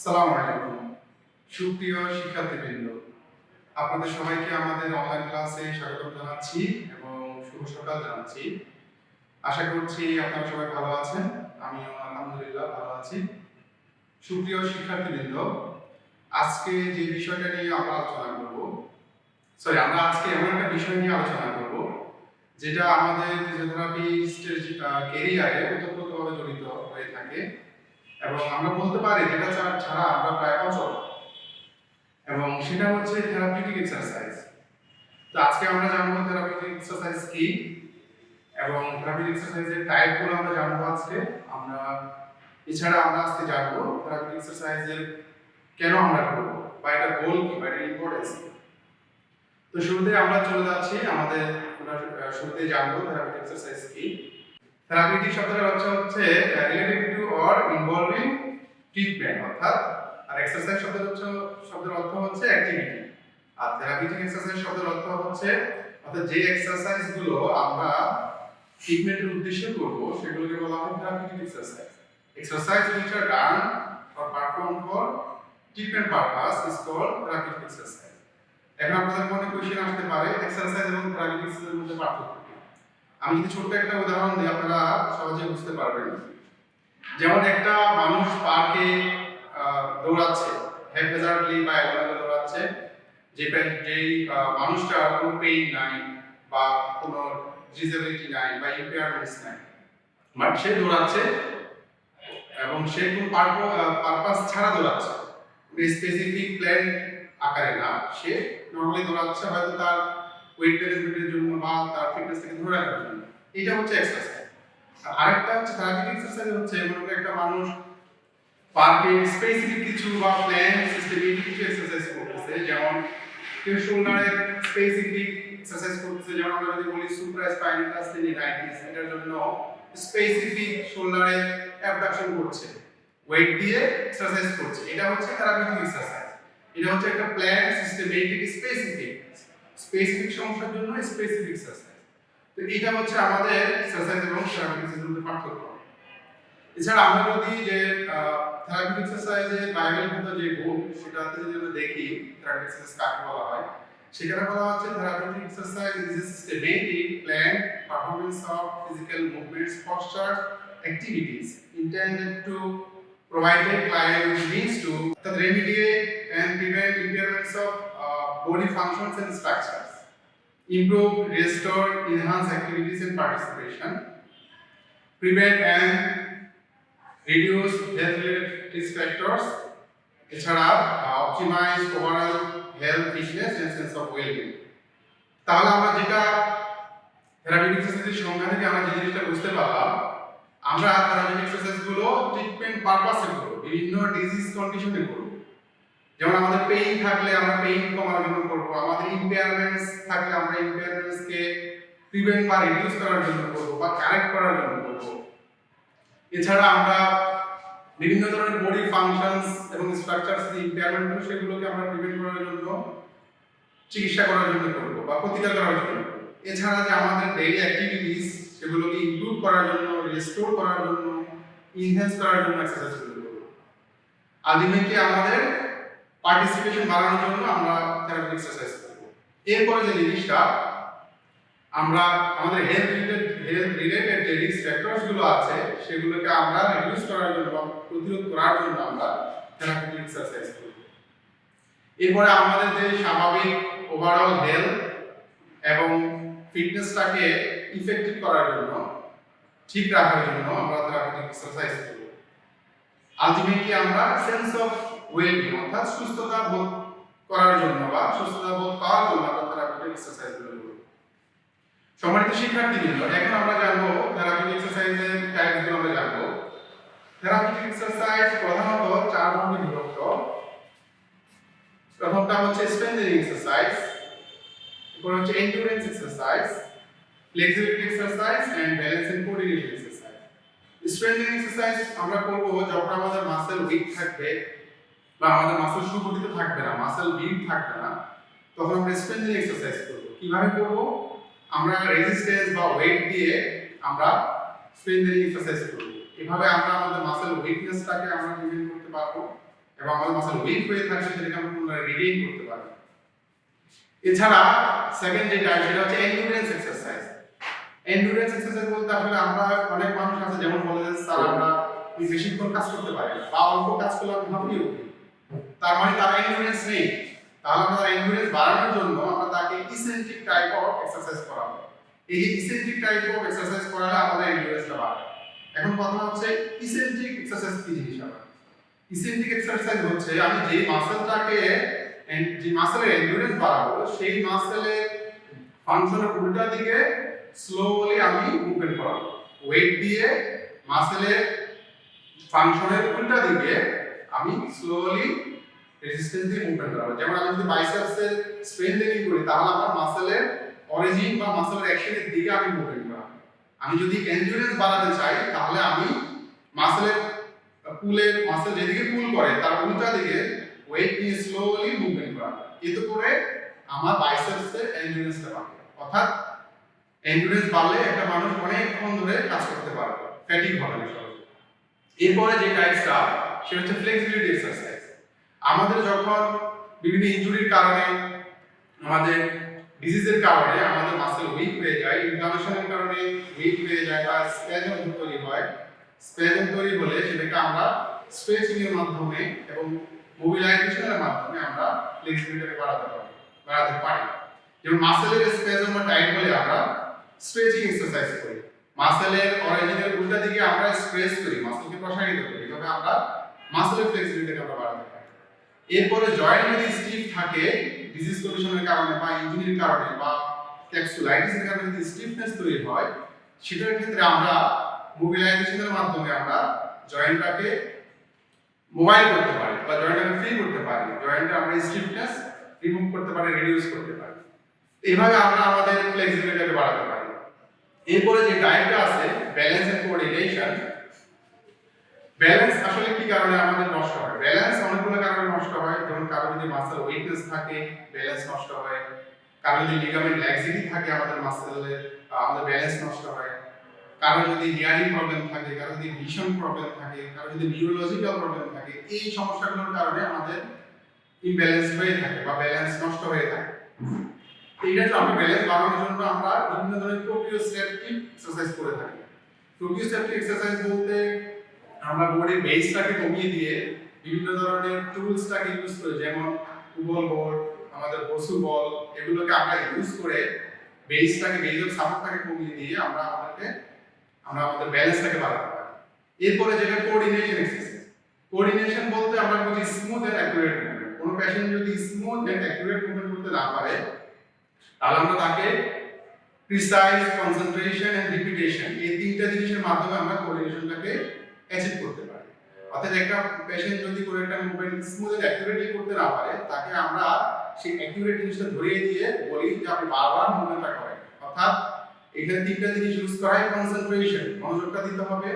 সালামু আলাইকুম সুপ্রিয় শিক্ষার্থীবৃন্দ, আপনাদের সবাইকে আমাদের অনলাইন ক্লাসে স্বাগত জানাচ্ছি এবং শুভ সকাল জানাচ্ছি। আশা করছি আপনারা সবাই ভালো আছেন। আমিও আলহামদুলিল্লাহ ভালো আছি। সুপ্রিয় শিক্ষার্থীবৃন্দ, আজকে যে বিষয়টা নিয়ে আমরা আলোচনা করব, আমরা আজকে এমন একটা বিষয় নিয়ে আলোচনা করব যেটা আমাদের ফিজিওথেরাপিস্টের ক্যারিয়ারে ওতপ্রোতভাবে জড়িত হয়ে থাকে এবং আমরা বলতে পারি যেটা ছাড়া আমরা প্রায় অচল, এবং সেটা হচ্ছে থেরাপিউটিক এক্সারসাইজ। তো আজকে আমরা জানবো থেরাপিউটিক এক্সারসাইজ কি এবং থেরাপিউটিক এক্সারসাইজের টাইপগুলো আমরা জানবো আজকে। এছাড়া আমরা আজকে জানবো থেরাপিউটিক এক্সারসাইজের কেন আমরা করব বা এটা গোল কি বা এটার ইম্পর্টেন্স কি। তো শুরুতে আমরা চলে যাচ্ছি শুরুতে জানবো থেরাপিউটিক এক্সারসাইজ কি। থেরাপিউটিক শব্দের অর্থ হচ্ছে related to or involving treatment, অর্থাৎ আর এক্সারসাইজ শব্দের অর্থ হচ্ছে অ্যাক্টিভিটি, আর থেরাপিউটিক এক্সারসাইজ শব্দের অর্থ হচ্ছে অর্থাৎ যে এক্সারসাইজগুলো আমরা ট্রিটমেন্টের উদ্দেশ্যে করব সেগুলোকে বলা হয় therapeutic exercise. Exercise which are done or performed for treatment purpose is called therapeutic exercise. এখন আপনাদের মনে কোশ্চেন আসতে পারে এক্সারসাইজ এবং থেরাপিউটিক এক্সারসাইজের মধ্যে পার্থক্য কি। আমি যদি ছোট্ট একটা উদাহরণ দিই আপনারা সহজে বুঝতে পারবেন। যেমন একটা মানুষ পার্কে দৌড়াচ্ছে, হ্যাপজার্ডলি বা এলোমেলো দৌড়াচ্ছে, যেই মানুষটার কোনো পেইন নাই বা কোনো ডিসেবিলিটি নাই বা ইম্পেয়ারমেন্টস নাই, বাট সে দৌড়াচ্ছে এবং সে কোনো পারপাস ছাড়া দৌড়াচ্ছে, স্পেসিফিক প্ল্যান আকারে না, সে নর্মালি দৌড়াচ্ছে হয়তো তার ওয়েট ম্যানেজমেন্টের জন্য বা তার ফিটনেসটাকে ধরে রাখার জন্য। এটা হচ্ছে এক্সারসাইজ। আর আরেকটা হচ্ছে থেরাপিউটিক এক্সারসাইজ, হচ্ছে মনে করেন একটা মানুষ পার্কে স্পেসিফিক কিছু বা প্ল্যান সিস্টেমেটিক কিছু এক্সারসাইজ করতেছে, যেমন কেউ শোল্ডারের স্পেসিফিক এক্সারসাইজ করতেছে, যেমন আমরা যদি বলি সুপ্রাস্পাইনাটাস টেন্ডিনাইটিস, এটার জন্য স্পেসিফিক শোল্ডারের অ্যাবডাকশন করছে, ওয়েট দিয়ে এক্সারসাইজ করছে। এটা হচ্ছে থেরাপিউটিক এক্সারসাইজ। এটা হচ্ছে একটা প্ল্যান সিস্টেমেটিক স্পেসিফিক সমস্যার জন্য স্পেসিফিক এক্সারসাইজ। তো এটা হচ্ছে আমাদের এক্সারসাইজ এবং থেরাপিউটিক এক্সারসাইজের মধ্যে পার্থক্য। এছাড়া আমরা যদি যে থেরাপিউটিক এক্সারসাইজে বাইবেলগত যে গুণ সেটাতে যদি আমরা দেখি থেরাপিউটিক এক্সারসাইজ কাকে বলা হয়, সেখানে বলা হচ্ছে therapeutic exercise is a systematic plan performance of physical movements, postures, activities intended to provide a client with means to remediate and prevent impairments of body functions and structures, improve, restore, enhance activities and participation, prevent and reduce health-related risk factors, এছাড়া optimize overall health, fitness and sense of well-being. তাহলে আমরা যেটা therapeutic এক্সারসাইজের সংজ্ঞা থেকে আমরা যে জিনিসটা বুঝতে পারলাম, আমরা থেরাপিউটিক এক্সারসাইজগুলো ট্রিটমেন্ট পারপাসে করব, বিভিন্ন ডিজিজ কন্ডিশনে করব। যেমন আমাদের পেইন থাকলে আমরা পেইন কমানোর জন্য করব, আমাদের ইম্পেয়ারমেন্টস থাকলে আমরা ইম্পেয়ারমেন্টসকে প্রিভেন্ট বা রিডিউস করার জন্য করব বা কারেক্ট করার জন্য করব। এছাড়া আমরা বিভিন্ন ধরনের বডি ফাংশনস এবং স্ট্রাকচারস যে ইম্পেয়ারমেন্ট হয় সেগুলোকে আমরা প্রিভেন্ট করার জন্য, চিকিৎসা করার জন্য করব বা প্রতিকার করার জন্য করব। এছাড়া যে আমাদের ডেইলি অ্যাক্টিভিটিস সেগুলোকে ইমপ্রুভ করার জন্য, রেস্টোর করার জন্য, এনহ্যান্স করার জন্য এক্সারসাইজগুলো করব। আলটিমেটলি আমাদের পার্টিসিপেশন বাড়ানোর জন্য আমরা থেরাপিউটিক এক্সারসাইজ করব। এরপরে যে জিনিসটা আমরা আমাদের হেলথ রিলেটেড যে রিস্ক ফ্যাক্টরস গুলো আছে সেগুলোকে আমরা রিডিউস করার জন্য বা প্রতিরোধ করার জন্য আমরা থেরাপিউটিক এক্সারসাইজ করব। এরপরে আমাদের যে স্বাভাবিক ওভারঅল হেলথ এবং ফিটনেসটাকে ইফেক্টিভ করার জন্য, ঠিক রাখার জন্য আমরা থেরাপিউটিক এক্সারসাইজ করব। আলটিমেটলি আমরা সেন্স অফ ওয়েলবিং অর্থাৎ সুস্থতা বোধ করার জন্য বা সুস্থতা বোধ পাওয়ার জন্য আমরা থেরাপিউটিক এক্সারসাইজগুলো করব। সম্মানিত শিক্ষার্থীবৃন্দ, এখন আমরা জানবো থেরাপিউটিক এক্সারসাইজের টাইপগুলো আমরা জানবো। থেরাপিউটিক এক্সারসাইজ প্রধানত চার ভাগে বিভক্ত। প্রথমটা হচ্ছে স্ট্রেংথেনিং এক্সারসাইজ, এরপর হচ্ছে endurance exercise, flexibility exercise and balance and coordination exercise. Strengthening exercise আমরা করব যখন আমাদের মাসল উইক থাকবে বা আমাদের মাসল সুগঠিত থাকবে না, মাসল উইক থাকবে না, তখন আমরা স্ট্রেংথেনিং এক্সারসাইজ করব। কিভাবে করব? আমরা রেজিস্ট্যান্স বা ওয়েট দিয়ে আমরা স্ট্রেংথেনিং এক্সারসাইজ করব। এভাবে আমরা আমাদের মাসল উইকনেসটাকে আমরা প্রিভেন্ট করতে পারবো এবং আমাদের মাসল উইক হয়ে থাকলে সেটাকে আমরা পুনরায় রিগেইন করতে পারি। এছাড়া সেকেন্ড যে টাইপ সেটা হচ্ছে এন্ডুরেন্স এক্সারসাইজ। এন্ডুরেন্স এক্সারসাইজ বলতে আসলে আমরা অনেক মানুষ আছে যেমন বলে যে স্যার আমরা বেশিক্ষণ কাজ করতে পারি না বা অল্প কাজ করলে আমি হাঁপিয়ে উঠি, তার মানে তার এন্ডুরেন্স নেই। তাহলে আমরা তার এন্ডুরেন্স বাড়ানোর জন্য আমরা তাকে ইসেন্ট্রিক টাইপ অফ এক্সারসাইজ করাবো। এই যে ইসেন্ট্রিক টাইপ অফ এক্সারসাইজ করালে আমাদের এন্ডুরেন্সটা বাড়ে। এখন কথা হচ্ছে ইসেন্ট্রিক এক্সারসাইজ কি জিনিস? আবার ইসেন্ট্রিক এক্সারসাইজ হচ্ছে আমি যে মাসলটাকে যে মাসলের এন্ডুরেন্স বাড়াবো সেই মাসলের ফাংশনের উল্টা দিকে স্লোলি আমি মুভমেন্ট করাবো। ওয়েট দিয়ে মাসলের ফাংশনের উল্টা দিকে আমি স্লোলি রেজিস্ট্যান্স দিয়ে মুভমেন্ট করাবো। যেমন আমি যদি বাইসেপসের স্ট্রেংথেনিং করি তাহলে আমার মাসলের অরিজিন বা মাসলের অ্যাকশনের দিকে আমি মুভমেন্ট করাবো। আমি যদি এন্ডুরেন্স বাড়াতে চাই তাহলে আমি মাসলের পুলের মাসল যেদিকে পুল করে তার উল্টা দিকে ওয়েট নিয়ে স্লোলি মুভমেন্ট করাবো। এতে করে আমার বাইসেপসের এন্ডুরেন্সটা বাড়বে। অর্থাৎ এন্ডুরেন্স বাড়লে একটা মানুষ অনেকক্ষণ ধরে কাজ করতে পারবে, ফ্যাটিগ হবে না সহজে। এরপরে যে টাইপসটা সেটা হচ্ছে ফ্লেক্সিবিলিটি এক্সারসাইজ। আমাদের যখন বিভিন্ন ইনজুরির কারণে, আমাদের ডিজিজের কারণে আমাদের মাসল উইক হয়ে যায়, ইনফ্লামেশনের কারণে উইক হয়ে যায় বা স্প্যাজম তৈরি হয়, স্প্যাজম তৈরি হলে সেটাকে আমরা স্ট্রেচিং এর মাধ্যমে এবং মোবিলাইজেশনের মাধ্যমে আমরা ফ্লেক্সিবিলিটি বাড়াতে পারি। যেমন মাসলের স্প্যাজম বা টাইট হলে আমরা স্ট্রেচিং এক্সারসাইজ করি, মাসলের অরিজিনের উল্টা দিকে আমরা স্ট্রেচ করি, মাসলকে প্রসারিত করি, এভাবে আমরা মাসলের ফ্লেক্সিবিলিটিকে আমরা বাড়াতে পারি। এরপরে জয়েন্ট যদি স্টিফ থাকে ডিজিজ কন্ডিশনের কারণে বা ইনজুরির কারণে বা ক্যাপসুলাইটিসের কারণে যদি স্টিফনেস তৈরি হয়, সেটার ক্ষেত্রে আমরা মোবিলাইজেশনের মাধ্যমে আমরা জয়েন্টটাকে মোবাইল করতে পারি বা জয়েন্টটাকে ফ্রি করতে পারি, জয়েন্টে আমরা স্টিফনেস রিমুভ করতে পারি, রিডিউস করতে পারি। এইভাবে আমরা আমাদের ফ্লেক্সিবিলিটিকে বাড়াতে পারি। এরপরে যে টাইপটা আছে ব্যালেন্স এন্ড কোঅর্ডিনেশন। ব্যালেন্স আসলে কি কারণে আমাদের নষ্ট হয়? ব্যালেন্স অনেকগুলো কারণে নষ্ট হয়। যেমন কারো যদি মাসল উইকনেস থাকে ব্যালেন্স নষ্ট হয়, কারো যদি লিগামেন্ট ল্যাক্সিটি থাকে আমাদের মাসলের আমাদের ব্যালেন্স নষ্ট হয়, কারো যদি হিয়ারিং প্রবলেম থাকে, কারো যদি ভিশন প্রবলেম থাকে, কারো যদি নিউরোলজিক্যাল প্রবলেম থাকে, এই সমস্যাগুলোর কারণে আমাদের ইমব্যালেন্স হয়ে থাকে বা ব্যালেন্স নষ্ট হয়ে থাকে। এইটা যে আমরা ব্যালেন্স বাড়ানোর জন্য আমরা বিভিন্ন ধরনের প্রোপ্রিওসেপটিভ এক্সারসাইজ করে থাকি। প্রোপ্রিওসেপটিভ এক্সারসাইজ বলতে আমরা বডির বেসটাকে কমিয়ে দিয়ে বিভিন্ন ধরনের টুলসটাকে ইউজ করে, যেমন কুবল বোর্ড, আমাদের বসু বল, এগুলোকে আমরা ইউজ করে বেসটাকে বেসের সাপোর্টটাকে কমিয়ে দিয়ে আমরা আমাদের ব্যালেন্সটাকে বাড়াতে পারি। এরপরে যেটা কোঅর্ডিনেশন এক্সারসাইজ। কোঅর্ডিনেশন বলতে আমরা বুঝি স্মুথ এন্ড অ্যাকুরেট মুভমেন্ট। কোনো পেশেন্ট যদি স্মুথ এন্ড অ্যাকুরেট মুভমেন্ট করতে না পারে তাহলে আমরা তাকে প্রিসাইজ, কনসেন্ট্রেশন এন্ড রিপিটেশন, এই তিনটা জিনিসের মাধ্যমে আমরা কোঅর্ডিনেশনটাকে অ্যাচিভ করতে পারি। অর্থাৎ একটা পেশেন্ট যদি কোনো একটা মুভমেন্ট স্মুথ এন্ড অ্যাকুরেটলি করতে না পারে তাকে আমরা সেই অ্যাকুরেট জিনিসটা ধরিয়ে দিয়ে বলি যে আপনি বারবার মুভমেন্টটা করেন। অর্থাৎ এখানে তিনটা জিনিস ইউজ করা হয়। কনসেন্ট্রেশন, মনোযোগটা দিতে হবে,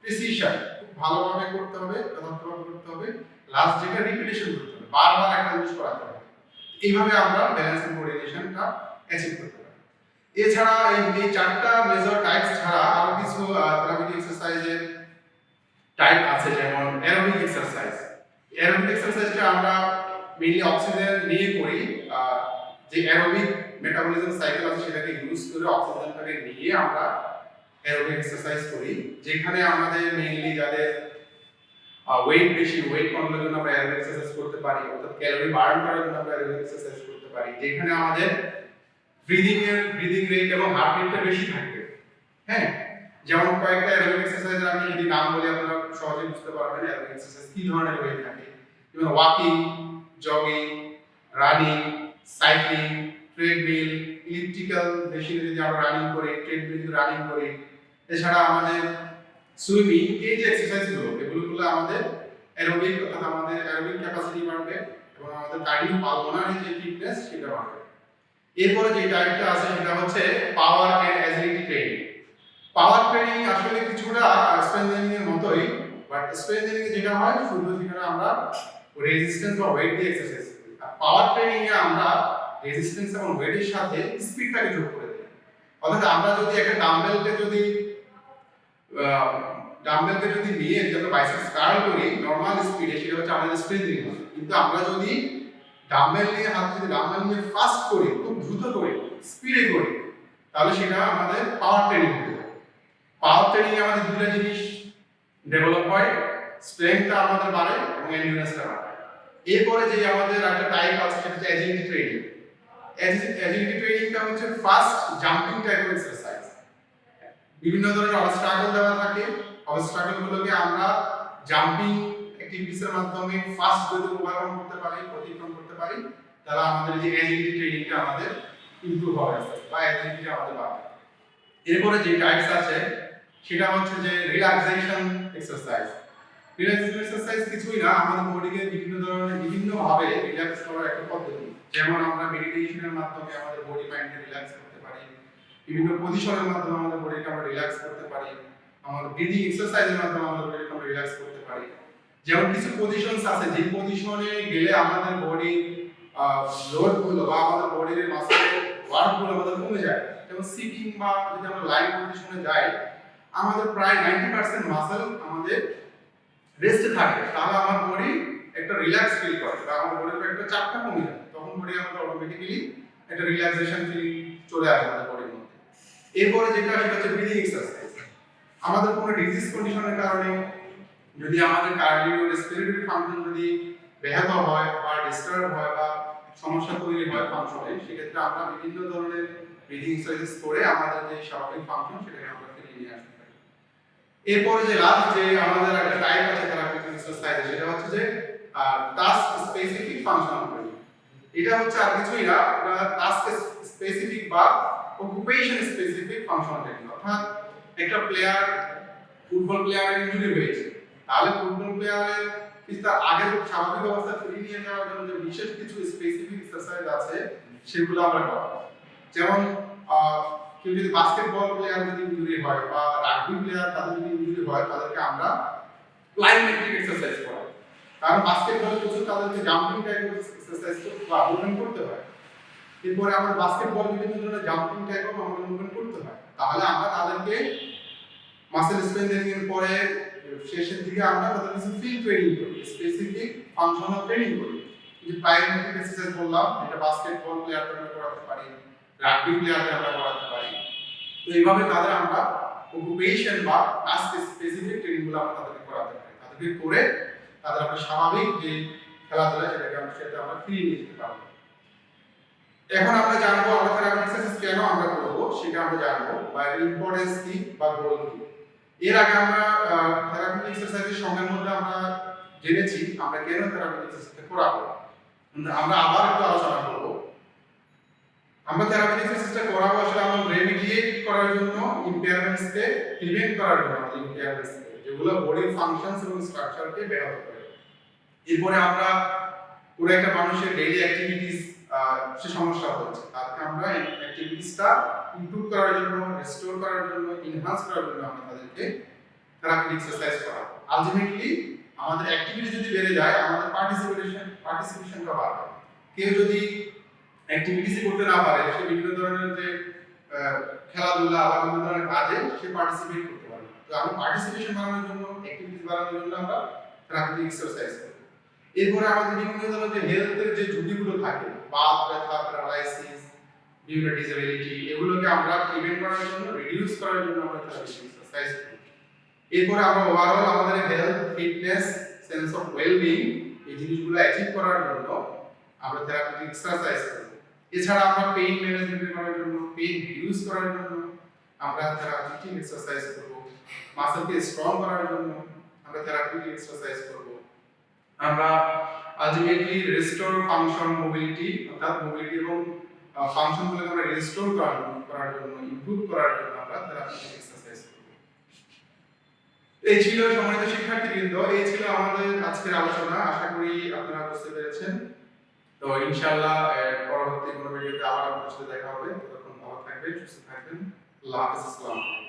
প্রিসিশন, খুব ভালোভাবে করতে হবে, যথাযথভাবে করতে হবে, লাস্ট যেটা রিপিটেশন করতে হবে, বারবার একটা জিনিস করাতে হবে। এইভাবে আমরা ব্যালেন্স এন্ড কোঅর্ডিনেশনটা অ্যাচিভ করতে পারি। এছাড়া এই চারটা মেজর টাইপস ছাড়া আরো কিছু থেরাপিউটিক এক্সারসাইজের টাইপ আছে, যেমন অ্যারোবিক এক্সারসাইজ। অ্যারোবিক এক্সারসাইজটা আমরা মেইনলি অক্সিজেন নিয়ে করি। যে অ্যারোবিক মেটাবলিজম সাইকেল আছে সেটাকে ইউজ করে অক্সিজেনটাকে নিয়ে আমরা অ্যারোবিক এক্সারসাইজ করি, যেখানে আমাদের মেইনলি যাদের ওয়েট বেশি, ওয়েট কন্ট্রোলের জন্য আমরা অ্যারোবিক এক্সারসাইজ করতে পারি, অর্থাৎ ক্যালোরি বার্ন করার জন্য আমরা অ্যারোবিক এক্সারসাইজ করতে পারি, যেখানে আমাদের ব্রিদিং রেট এবং হার্ট রেটটা বেশি থাকবে। হ্যাঁ, যেমন কয়েকটা অ্যারোবিক এক্সারসাইজের আমি যদি নাম বলি আপনারা সহজে বুঝতে পারবেন অ্যারোবিক এক্সারসাইজ কি ধরনের হয়ে থাকে। যেমন walking, jogging, running, cycling, treadmill, electrical মেশিনে যদি আমরা রানিং করি, ট্রেডমিল রানিং করি, এছাড়া আমাদের সুইমিং, এই যে এক্সারসাইজগুলো এগুলো করলে আমাদের অ্যারোবিক অর্থাৎ আমাদের অ্যারোবিক ক্যাপাসিটি বাড়বে এবং আমাদের কার্ডিওপালমোনারি যে ফিটনেস সেটা বাড়বে। এরপরে যে টাইপটা আছে সেটা হচ্ছে power and agility training. Power training আসলে কিছুটা স্ট্রেংথেনিং এর মতোই, বাট স্ট্রেংথেনিং এ যেটা হয় শুধু যেখানে আমরা রেজিস্ট্যান্স বা ওয়েট দিয়ে এক্সারসাইজ করি, আর পাওয়ার ট্রেনিং এ আমরা রেজিস্ট্যান্স এবং ওয়েটের সাথে স্পিডটাকে যোগ করে দিই। অর্থাৎ আমরা যদি একটা ডাম্বেলকে যদি ডাম্বেলকে যদি নিয়ে যদি আমরা বাইসেপস কার্ল করি নরমাল স্পিডে, সেটা হচ্ছে আমাদের স্ট্রেংথেনিং হয়। কিন্তু আমরা যদি ডাম্বেল নিয়ে ডাম্বেল নিয়ে ফাস্ট করি, খুব দ্রুত করি, স্পিডে করি, তাহলে সেটা আমাদের পাওয়ার ট্রেনিং হবে। পাওয়ার ট্রেনিং এ আমাদের দুটো জিনিস ডেভেলপ হয়, স্ট্রেংথটা আমাদের বাড়ে এবং এন্ডুরেন্সটা বাড়ে। এরপরে যে আমাদের একটা টাইপ আছে সেটা হচ্ছে এজিলিটি ট্রেনিং। এজিলিটি ট্রেনিংটা হচ্ছে fast jumping type of exercise. বিভিন্ন ধরনের অবস্ট্রাগল দেওয়া থাকে, অবস্ট্রাগল গুলোকে আমরা জাম্পিং অ্যাক্টিভিটিস এর মাধ্যমে ফাস্ট যদি ওভারকাম করতে পারি, অতিক্রম করতে পারি, তাহলে আমাদের যে এজিলিটি ট্রেনিংটা আমাদের ইমপ্রুভ হবে বা এজিলিটিটা আমাদের বাড়বে। এরপরে যে টাইপস আছে সেটা হচ্ছে যে রিল্যাক্সেশন এক্সারসাইজ। রিল্যাক্সেশন এক্সারসাইজ কিছুই না, আমাদের বডিকে বিভিন্ন ভাবে রিল্যাক্স করার একটা পদ্ধতি। যেমন আমরা মেডিটেশনের মাধ্যমে আমাদের বডি মাইন্ডকে রিল্যাক্স করতে পারি, বিভিন্ন পজিশনের মাধ্যমে আমাদের বডিকে আমরা রিল্যাক্স করতে পারি, আমাদের ব্রিদিং এক্সারসাইজের মাধ্যমে আমাদের বডিকে আমরা রিল্যাক্স করতে পারি। যেমন কিছু পজিশনস আছে যে পজিশনে গেলে আমাদের বডি লোড গুলো বা আমাদের বডির মাসলের ওয়ার্ক গুলো আমাদের কমে যায়। যেমন সিটিং বা যদি আমরা লাইভ পজিশনে যাই, আমাদের প্রায় 90% মাসল আমাদের রেস্টে থাকে, তাহলে আমার বডি একটা রিল্যাক্স ফিল করে বা আমার বডির একটা চাপটা কমে যায়, তখন বডি আমাদের অটোমেটিক্যালি একটা রিল্যাক্সেশন ফিল চলে আসে আমাদের বডির মধ্যে। এরপরে যেটা সেটা হচ্ছে ব্রিদিং এক্সারসাইজ। আমাদের কোনো ডিজিজ কন্ডিশনের কারণে যদি আমাদের কার্ডিও রেসপিরেটরি ফাংশন যদি ব্যাহত হয় বা ডিস্টার্ব হয় বা সমস্যা তৈরি হয় ফাংশনে, সেক্ষেত্রে আমরা বিভিন্ন ধরনের ব্রিদিং এক্সারসাইজ করে আমাদের যে স্বাভাবিক ফাংশন সেটাকে আমরা ফিরিয়ে নিয়ে আসতে পারি। এরপরে যে লাস্ট যে আমাদের একটা টাইপ আছে থেরাপিউটিক এক্সারসাইজ, সেটা হচ্ছে যে টাস্ক স্পেসিফিক ফাংশনাল ট্রেনিং। এটা হচ্ছে আর কিছুই না, টাস্ক স্পেসিফিক বা অকুপেশন স্পেসিফিক ফাংশনাল ট্রেনিং। অর্থাৎ একটা প্লেয়ার, ফুটবল প্লেয়ারের ইনজুরি হয়েছে, তাহলে ফুটবল প্লেয়ারের কিন্তু তার আগের স্বাভাবিক অবস্থা ফিরিয়ে নিয়ে যাওয়ার জন্য যে বিশেষ কিছু স্পেসিফিক এক্সারসাইজ আছে সেগুলো আমরা করাবো। যেমন কেউ যদি বাস্কেটবল প্লেয়ার যদি ইনজুরি হয় বা রাগবি প্লেয়ার তাদের যদি ইনজুরি হয়, তাদেরকে আমরা প্লাইমেট্রিক এক্সারসাইজ করাবো। কারণ বাস্কেটবল কিছু তাদেরকে জাম্পিং টাইপ এক্সারসাইজ বা মুভমেন্ট করতে হয়। এরপরে আমরা বাস্কেটবল বিভিন্ন ধরনের জাম্পিং টাইপ অফ আমাদের মুভমেন্ট করতে হয়, তাহলে আমরা তাদেরকে মাসেল স্ট্রেংথেনিং এর পরে শেষের দিকে আমরা তাদের কিছু ফিল ট্রেনিং করি, স্পেসিফিক ফাংশনাল ট্রেনিং করি। যে প্লাইমেট্রিক এক্সারসাইজ বললাম, এটা বাস্কেটবল প্লেয়ারদের আমরা করাতে পারি, রাগবি প্লেয়ারদের আমরা করাতে পারি। তো এইভাবে তাদের আমরা অকুপেশন বা টাস্ক স্পেসিফিক ট্রেনিং গুলো আমরা তাদেরকে করাতে পারি। তাদেরকে করে তাদের আমরা স্বাভাবিক যে খেলাধুলা সেটা আমরা ফিরিয়ে নিয়ে যেতে পারবো। এখন আমরা জানবো আমরা থেরাপি এক্সারসাইজ কেন আমরা করব, সেটা আমরা জানবো বা এর ইম্পর্টেন্স কি বা গোল কি। এর আগে আমরা থেরাপি এক্সারসাইজের সঙ্গের মধ্যে আমরা জেনেছি আমরা কেন থেরাপি এক্সারসাইজ করাবো। আমরা আবার একটু আলোচনা করব। আমরা থেরাপি এক্সারসাইজটা করাবো আসলে আমরা রেমিডিয়েট করার জন্য, ইমপেয়ারমেন্টসকে প্রিভেন্ট করার জন্য, আমাদের ইমপেয়ারমেন্টসকে যেগুলো বডির ফাংশনস এবং স্ট্রাকচারকে ব্যাহত করে। এরপরে আমরা পুরো একটা মানুষের ডেইলি অ্যাক্টিভিটিস সে সমস্যা হচ্ছে, তাকে আমরা অ্যাক্টিভিটিসটা ইমপ্রুভ করার জন্য, রেস্টোর করার জন্য, এনহান্স করার জন্য আমরা তাদেরকে থেরাপি এক্সারসাইজ করাবো। আলটিমেটলি আমাদের অ্যাক্টিভিটি যদি বেড়ে যায়, আমাদের পার্টিসিপেশনটা বাড়বে। কেউ যদি অ্যাক্টিভিটিস করতে না পারে, সে বিভিন্ন ধরনের যে খেলাধুলা বা বিভিন্ন ধরনের কাজে সে পার্টিসিপেট করতে পারবে। তো আমরা পার্টিসিপেশন বাড়ানোর জন্য, অ্যাক্টিভিটিস বাড়ানোর জন্য আমরা থেরাপি এক্সারসাইজ করব। এরপরে আমাদের বিভিন্ন ধরনের যে হেলথের যে ঝুঁকিগুলো থাকে, বাত ব্যথা, প্যারালাইসিস, বিভিন্ন ডিসএবিলিটি, এগুলোকে আমরা প্রিভেন্ট করার জন্য, রিডিউস করার জন্য আমরা থেরাপি এক্সারসাইজ করব। এরপরে আমরা ওভারঅল আমাদের health, fitness, sense of wellbeing এই জিনিসগুলো অ্যাচিভ করার জন্য আমরা থেরাপি এক্সারসাইজ করব। এছাড়া আমরা পেইন ম্যানেজমেন্ট করার জন্য, পেইন রিডিউস করার জন্য আমরা থেরাপিউটিক এক্সারসাইজ করব। মাসলকে স্ট্রং করার জন্য আমরা থেরাপিউটিক এক্সারসাইজ করব। আমরা আলটিমেটলি রেস্টোর ফাংশন, মোবিলিটি, অর্থাৎ মোবিলিটি এবং ফাংশনগুলোকে আমরা রেস্টোর করার জন্য, ইমপ্রুভ করার জন্য আমরা থেরাপিউটিক এক্সারসাইজ করব। এই ছিল সম্মানিত শিক্ষার্থীবৃন্দ, এই ছিল আমাদের আজকের আলোচনা। আশা করি আপনারা বুঝতে পেরেছেন। তো ইনশাআল্লাহ পরবর্তী কোনো ভিডিওতে আবার আপনাদের সাথে দেখা হবে। ততক্ষণ ভালো থাকবেন, সুস্থ থাকবেন। আল্লাহ হাফেজ। আসসালামু আলাইকুম।